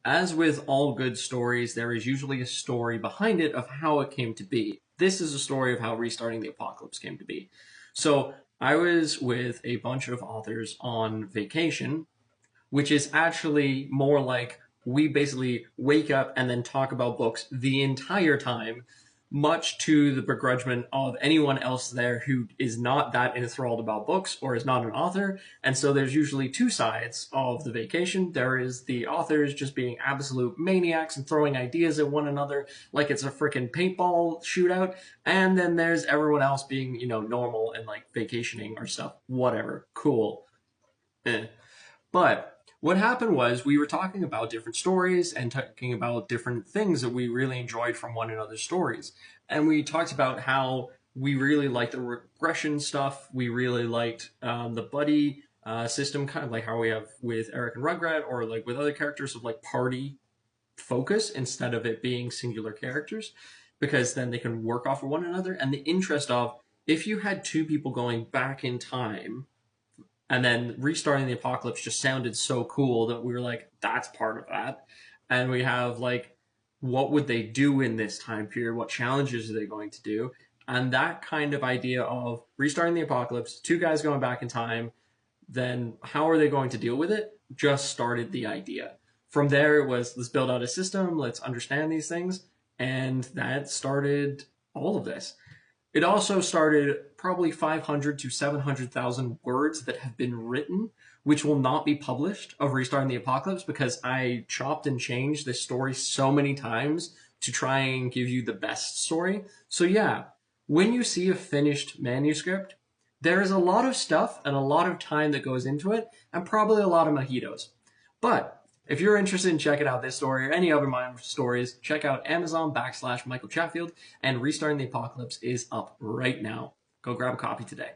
As with all good stories, there is usually a story behind it of how it came to be. This is a story of how Restarting the Apocalypse came to be. So I was with a bunch of authors on vacation, which is actually more like we basically wake up and then talk about books the entire time, much to the begrudgment of anyone else there who is not that enthralled about books or is not an author. And so there's usually two sides of the vacation. There is the authors just being absolute maniacs and throwing ideas at one another like it's a freaking paintball shootout. And then there's everyone else being, normal and like vacationing or stuff. Whatever. Cool. Eh. But what happened was we were talking about different stories and talking about different things that we really enjoyed from one another's stories. And we talked about how we really liked the regression stuff. We really liked the buddy system, kind of like how we have with Eric and Rugrat, or like with other characters of like party focus instead of it being singular characters, because then they can work off of one another. And the interest of if you had two people going back in time and then Restarting the Apocalypse just sounded so cool that we were like, that's part of that. And we have like, what would they do in this time period? What challenges are they going to do? And that kind of idea of Restarting the Apocalypse, two guys going back in time, then how are they going to deal with it? Just started the idea. From there, it was let's build out a system, let's understand these things. And that started all of this. It also started probably 500 to 700,000 words that have been written, which will not be published of Restarting the Apocalypse because I chopped and changed this story so many times to try and give you the best story. So yeah, when you see a finished manuscript, there is a lot of stuff and a lot of time that goes into it, and probably a lot of mojitos. But if you're interested in checking out this story or any other mine stories, check out Amazon /Michael Chatfield, and Restarting the Apocalypse is up right now. Go grab a copy today.